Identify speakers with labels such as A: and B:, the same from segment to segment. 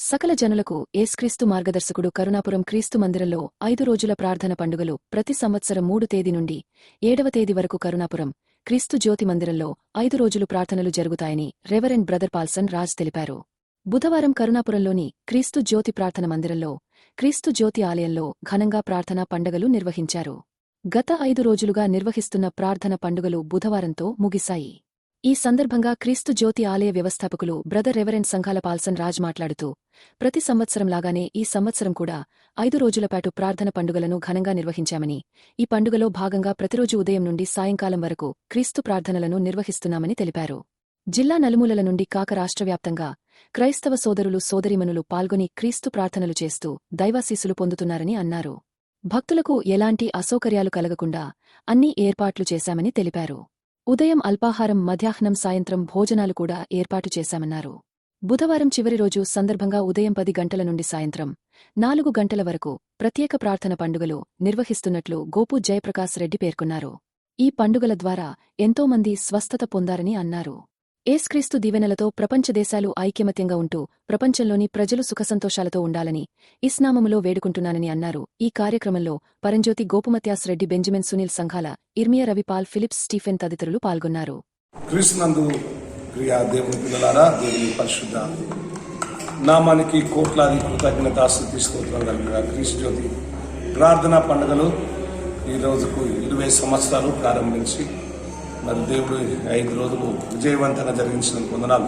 A: సకల జనులకు యేసుక్రీస్తు మార్గదర్శకుడు కరుణాపురం క్రీస్తు మందిరంలో 5 రోజుల ప్రార్థన పండుగలు ప్రతి సంవత్సరం 3 తేదీ నుండి 7వ తేదీ వరకు కరుణాపురం క్రీస్తు జ్యోతి మందిరంలో 5 రోజులు ప్రార్థనలు జరుగుతాయని రెవరెండ్ బ్రదర్ పాల్సన్ రాజ్ తెలిపారు. బుధవారం కరుణాపురంలోని క్రీస్తు జ్యోతి ప్రార్థన మందిరంలో క్రీస్తు జ్యోతి ఆలయంలో ఘనంగా ప్రార్థనా పండుగలు నిర్వహించారు. గత 5 రోజులుగా నిర్వహిస్తున్న ప్రార్థన పండుగలు బుధవారంతో ముగిశాయి. ఈ సందర్భంగా క్రీస్తు జ్యోతి ఆలయ వ్యవస్థాపకులు బ్రదర్ రెవరెండ్ సంఘాల పాల్సన్ రాజ్ మాట్లాడుతూ, ప్రతి సంవత్సరంలాగానే ఈ సంవత్సరం కూడా 5 రోజుల పాటు ప్రార్థన పండుగలను ఘనంగా నిర్వహించామని, ఈ పండుగలో భాగంగా ప్రతిరోజు ఉదయం నుండి సాయంకాలం వరకు క్రీస్తు ప్రార్థనలను నిర్వహిస్తున్నామని తెలిపారు. జిల్లా నలుమూలల నుండి కాక రాష్ట్రవ్యాప్తంగా క్రైస్తవ సోదరులు సోదరీమణులు పాల్గొని క్రీస్తు ప్రార్థనలు చేస్తూ దైవాశీస్సులు పొందుతున్నారని అన్నారు. భక్తులకు ఎలాంటి అసౌకర్యాలు కలగకుండా అన్ని ఏర్పాట్లు చేశామని తెలిపారు. ఉదయం అల్పాహారం, మధ్యాహ్నం, సాయంత్రం భోజనాలు కూడా ఏర్పాటు చేశామన్నారు. బుధవారం చివరి రోజు సందర్భంగా ఉదయం 10 గంటల నుండి సాయంత్రం 4 గంటల వరకు ప్రత్యేక ప్రార్థన పండుగలు నిర్వహిస్తున్నట్లు గోపు జయప్రకాశ్ రెడ్డి పేర్కొన్నారు. ఈ పండుగల ద్వారా ఎంతోమంది స్వస్థత పొందారని అన్నారు. యేసుక్రీస్తు దీవెనలతో ప్రపంచ దేశాలు ఐక్యమత్యంగా ఉంటూ ప్రపంచంలోని ప్రజలు సుఖసంతోషాలతో ఉండాలని ఇస్నామములో వేడుకుంటున్నానని అన్నారు. ఈ కార్యక్రమంలో పరంజ్యోతి గోపుమత్యాస్ రెడ్డి, బెంజమిన్ సునీల్ సంఘాల, ఇర్మియా రవిపాల్, ఫిలిప్స్ స్టీఫెన్ తదితరులు పాల్గొన్నారు.
B: క్రీస్తునందు ప్రియా దేవుని పిల్లలారా, దేవుని పరిశుద్ధ నామానికి కోట్లాది కృతజ్ఞతాస్తుతి స్తోత్రం కలిగిన క్రీస్తు జ్యోతి ప్రార్థనా పండుగలు ఈ రోజుకు 20 సంవత్సరాలు ప్రారంభించి మరి దేవుడు 5 రోజులు విజయవంతంగా జరిగించిన వందనాలు.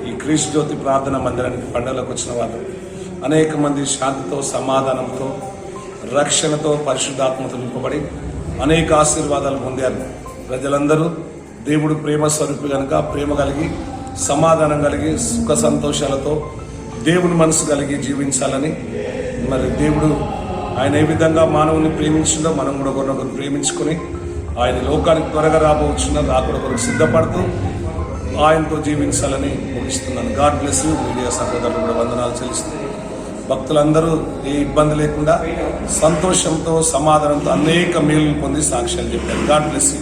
B: ఈ క్రీస్తు జ్యోతి ప్రార్థన మందిరానికి పండుగలకు వచ్చిన వాళ్ళు అనేక మంది శాంతితో, సమాధానంతో, రక్షణతో, పరిశుద్ధాత్మతో నింపబడి అనేక ఆశీర్వాదాలు పొందారు. ప్రజలందరూ దేవుడు ప్రేమ స్వరూపి కనుక ప్రేమ కలిగి, సమాధానం కలిగి, సుఖ సంతోషాలతో దేవుని మనసు కలిగి జీవించాలని, మరి దేవుడు ఆయన ఏ విధంగా మానవుని ప్రేమించిందో మనం కూడా ఒకరినొకరు ప్రేమించుకొని ఆయన లోకానికి త్వరగా రాబోతున్నారు, రాకుండా కొరకు సిద్ధపడుతూ ఆయనతో జీవించాలని ముగిస్తున్నాను. God bless you. మీడియా సహోదరులు కూడా వందనాలు చెల్లిస్తుంది. భక్తులందరూ ఏ ఇబ్బంది లేకుండా సంతోషంతో, సమాధానంతో అనేక మేలు పొంది సాక్ష్యాలు చెప్పారు. God bless you.